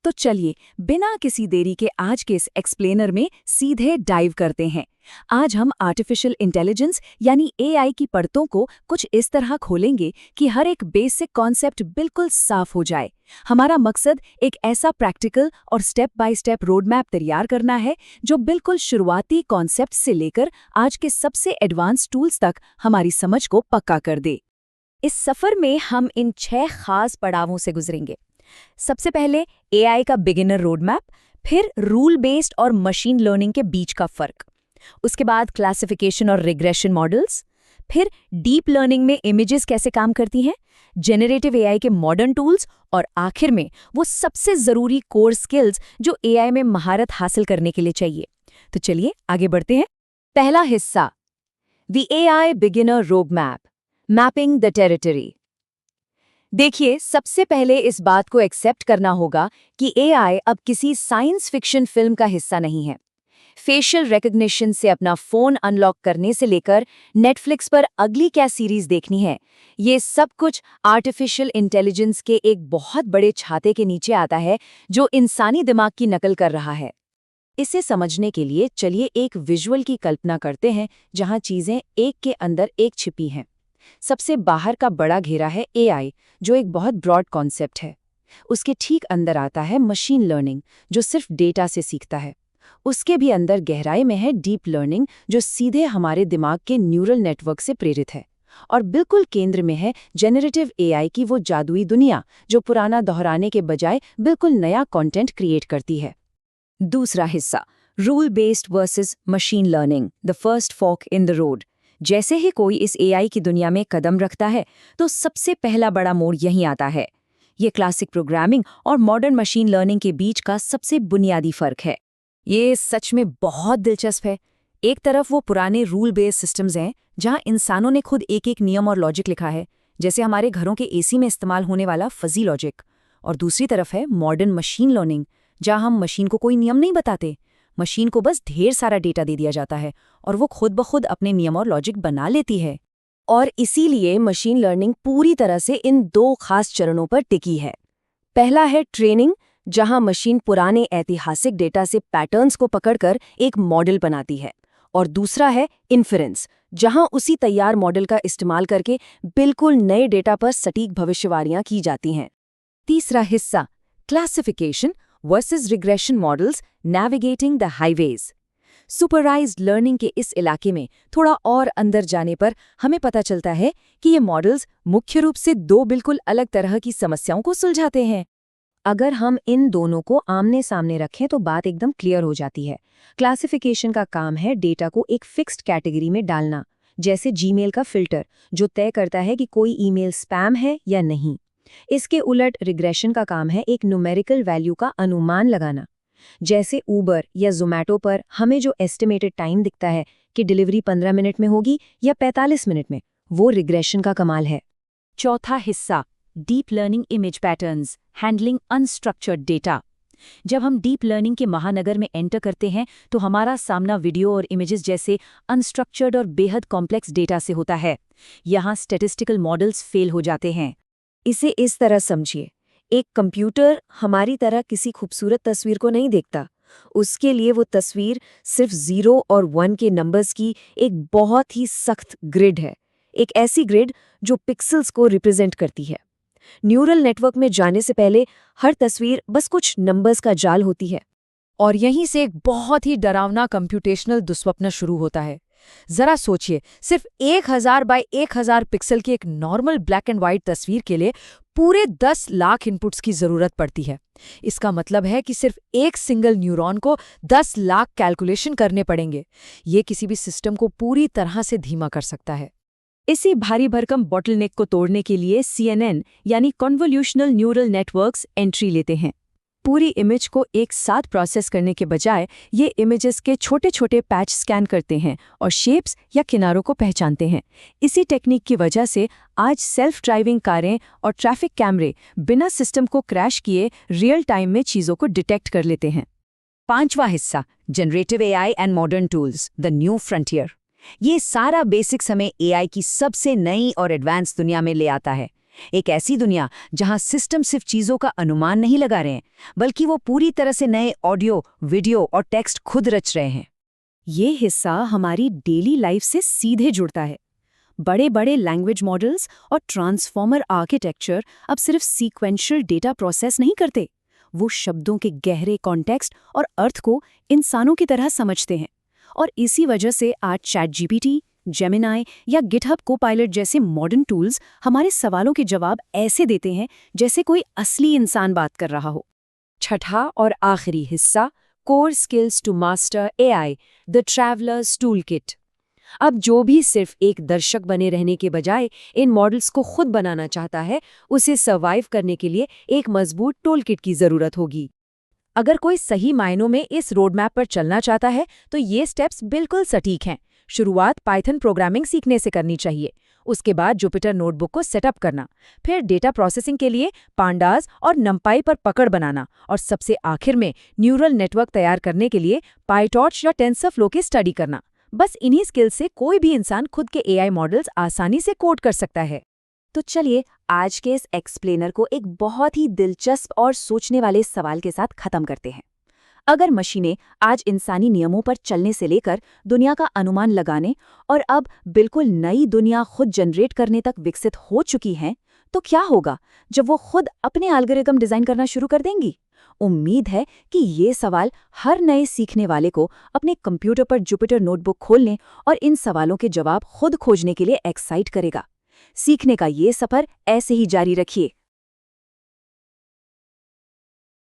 तो चलिए बिना किसी देरी के आज के इस एक्सप्लेनर में सीधे डाइव करते हैं। आज हम आर्टिफिशियल इंटेलिजेंस यानी एआई की परतों को कुछ इस तरह खोलेंगे कि हर एक बेसिक कॉन्सेप्ट बिल्कुल साफ हो जाए। हमारा मकसद एक ऐसा प्रैक्टिकल और step by step road map तैयार करना है जो बिल्कुल शुरुआती कॉन्सेप्ट से लेकर आज के सबसे एडवांस टूल्स तक हमारी समझ को पक्का कर दे। इस सफर में हम इन 6 खास पड़ावों से गुजरेंगे। सबसे पहले एआई का बिगिनर रोड मैप, फिर रूल बेस्ड और मशीन लर्निंग के बीच का फर्क, उसके बाद क्लासिफिकेशन और रिग्रेशन मॉडल्स, फिर डीप लर्निंग में इमेजेस कैसे काम करती हैं, जेनरेटिव एआई के मॉडर्न टूल्स और आखिर में वो सबसे ज़रूरी कोर स्किल्स जो एआई में महारत हासिल करने के लिए चाहिए। तो चलिए आगे बढ़ते हैं। पहला हिस्सा, the AI beginner road map, mapping the territory. देखिए, सबसे पहले इस बात को एक्सेप्ट करना होगा कि एआई अब किसी साइंस फिक्शन फिल्म का हिस्सा नहीं है। फेशियल रिकॉग्निशन से अपना फोन अनलॉक करने से लेकर नेटफ्लिक्स पर अगली क्या सीरीज देखनी है, ये सब कुछ आर्टिफिशियल इंटेलिजेंस के एक बहुत बड़े छाते के नीचे आता है जो इंसानी दिमाग की नकल कर रहा है। इसे समझने के लिए चलिए एक विजुअल की कल्पना करते हैं जहां चीजें एक के अंदर एक छिपी हैं। सबसे बाहर का बड़ा घेरा है एआई, जो एक बहुत ब्रॉड कॉन्सेप्ट है। उसके ठीक अंदर आता है मशीन लर्निंग, जो सिर्फ डेटा से सीखता है। उसके भी अंदर गहराई में है डीप लर्निंग, जो सीधे हमारे दिमाग के न्यूरल नेटवर्क से प्रेरित है। और बिल्कुल केंद्र में है जेनरेटिव एआई की वो जादुई दुनिया जो पुराना दोहराने के बजाय बिल्कुल नया कंटेंट क्रिएट करती है। दूसरा हिस्सा, rule based versus machine learning, the first fork in the road. जैसे ही कोई इस एआई की दुनिया में कदम रखता है तो सबसे पहला बड़ा मोड़ यहीं आता है। ये क्लासिक प्रोग्रामिंग और मॉडर्न मशीन लर्निंग के बीच का सबसे बुनियादी फर्क है। ये सच में बहुत दिलचस्प है। एक तरफ वो पुराने रूल बेस्ड सिस्टम्स हैं जहां इंसानों ने खुद एक एक नियम और लॉजिक लिखा है, जैसे हमारे घरों के एसी में इस्तेमाल होने वाला फजी लॉजिक। और दूसरी तरफ है मॉडर्न मशीन लर्निंग, जहां हम मशीन को कोई नियम नहीं बताते, मशीन को बस ढेर सारा डेटा दे दिया जाता है और वो खुद ब खुद अपने नियम और लॉजिक बना लेती है। और इसीलिए मशीन लर्निंग पूरी तरह से इन 2 खास चरणों पर टिकी है। पहला है ट्रेनिंग, जहां मशीन पुराने ऐतिहासिक डेटा से पैटर्न्स को पकड़कर एक मॉडल बनाती है। और दूसरा है इन्फेरेंस, जहां उसी तैयार मॉडल का इस्तेमाल करके बिल्कुल नए डेटा पर सटीक भविष्यवाणियां की जाती हैं। तीसरा हिस्सा, classification versus regression models, navigating the highways. Supervised learning के इस इलाके में थोड़ा और अंदर जाने पर हमें पता चलता है कि ये मॉडल्स मुख्य रूप से 2 बिल्कुल अलग तरह की समस्याओं को सुलझाते हैं। अगर हम इन दोनों को आमने सामने रखें तो बात एकदम क्लियर हो जाती है। क्लासिफिकेशन का काम है डेटा को एक फिक्स्ड कैटेगरी में डालना, जैसे जीमेल का फिल्टर जो तय करता है कि कोई ईमेल स्पैम है या नहीं। इसके उलट रिग्रेशन का काम है एक न्यूमेरिकल वैल्यू का अनुमान लगाना, जैसे ऊबर या ज़ोमैटो पर हमें जो एस्टिमेटेड टाइम दिखता है कि डिलीवरी 15 मिनट में होगी या 45 मिनट में, वो रिग्रेशन का कमाल है। चौथा हिस्सा, deep learning image patterns, handling unstructured data. जब हम डीप लर्निंग के महानगर में एंटर करते हैं तो हमारा सामना वीडियो और इमेजेस जैसे अनस्ट्रक्चर्ड और बेहद कॉम्प्लेक्स डेटा से होता है। यहाँ स्टैटिस्टिकल मॉडल्स फेल हो जाते हैं। इसे इस तरह समझिए, एक कंप्यूटर हमारी तरह किसी खूबसूरत तस्वीर को नहीं देखता। उसके लिए वो तस्वीर सिर्फ 0 और 1 के नंबर्स की एक बहुत ही सख्त ग्रिड है, एक ऐसी ग्रिड जो पिक्सेल्स को रिप्रेजेंट करती है। न्यूरल नेटवर्क में जाने से पहले हर तस्वीर बस कुछ नंबर्स का जाल होती है। और यहीं से एक बहुत ही डरावना कंप्यूटेशनल दुस्वप्न शुरू होता है। जरा सोचिए, सिर्फ 1000 बाय 1000 पिक्सल की एक नॉर्मल ब्लैक एंड व्हाइट तस्वीर के लिए पूरे 10 लाख इनपुट्स की जरूरत पड़ती है। इसका मतलब है कि सिर्फ एक सिंगल न्यूरॉन को 10 लाख कैलकुलेशन करने पड़ेंगे। ये किसी भी सिस्टम को पूरी तरह से धीमा कर सकता है। इसी भारी भरकम बॉटलनेक को तोड़ने के लिए CNN यानी कन्वोल्यूशनल न्यूरल नेटवर्क्स एंट्री लेते हैं। पूरी इमेज को एक साथ प्रोसेस करने के बजाय ये इमेजेस के छोटे छोटे पैच स्कैन करते हैं और शेप्स या किनारों को पहचानते हैं। इसी टेक्निक की वजह से आज सेल्फ ड्राइविंग कारें और ट्रैफिक कैमरे बिना सिस्टम को क्रैश किए रियल टाइम में चीज़ों को डिटेक्ट कर लेते हैं। पांचवा हिस्सा, generative AI and modern tools, the new frontier. ये सारा बेसिक्स हमें एआई की सबसे नई और एडवांस दुनिया में ले आता है। एक ऐसी दुनिया जहां सिस्टम सिर्फ चीजों का अनुमान नहीं लगा रहे हैं, बल्कि वो पूरी तरह से नए ऑडियो, वीडियो और टेक्स्ट खुद रच रहे हैं। ये हिस्सा हमारी डेली लाइफ से सीधे जुड़ता है। बड़े बड़े लैंग्वेज मॉडल्स और ट्रांसफॉर्मर आर्किटेक्चर अब सिर्फ सीक्वेंशियल डेटा प्रोसेस नहीं करते, वो शब्दों के गहरे कॉन्टेक्स्ट और अर्थ को इंसानों की तरह समझते हैं। और इसी वजह से आज चैटजीपीटी, जेमिनाई या गिटहब कोपायलट जैसे मॉडर्न टूल्स हमारे सवालों के जवाब ऐसे देते हैं जैसे कोई असली इंसान बात कर रहा हो। छठा और आखिरी हिस्सा, core skills to master AI, the travellers toolkit. अब जो भी सिर्फ एक दर्शक बने रहने के बजाय इन मॉडल्स को खुद बनाना चाहता है, उसे सर्वाइव करने के लिए एक मजबूत टूलकिट की जरूरत होगी। अगर कोई सही मायनों में इस रोडमैप पर चलना चाहता है तो ये स्टेप्स बिल्कुल सटीक हैं। शुरुआत पाइथन प्रोग्रामिंग सीखने से करनी चाहिए, उसके बाद जुपिटर नोटबुक को सेटअप करना, फिर डेटा प्रोसेसिंग के लिए पांडास और नंपाई पर पकड़ बनाना, और सबसे आखिर में न्यूरल नेटवर्क तैयार करने के लिए पाइटॉर्च या टेंसरफ्लो की स्टडी करना। बस इन्हीं स्किल्स से कोई भी इंसान खुद के एआई मॉडल्स आसानी से कोड कर सकता है। तो चलिए आज के इस एक्सप्लेनर को एक बहुत ही दिलचस्प और सोचने वाले सवाल के साथ खत्म करते हैं। अगर मशीनें आज इंसानी नियमों पर चलने से लेकर दुनिया का अनुमान लगाने और अब बिल्कुल नई दुनिया खुद जनरेट करने तक विकसित हो चुकी हैं, तो क्या होगा जब वो खुद अपने एल्गोरिदम डिजाइन करना शुरू कर देंगी? उम्मीद है कि ये सवाल हर नए सीखने वाले को अपने कंप्यूटर पर जुपिटर नोटबुक खोलने और इन सवालों के जवाब खुद खोजने के लिए एक्साइट करेगा। सीखने का ये सफर ऐसे ही जारी रखिए।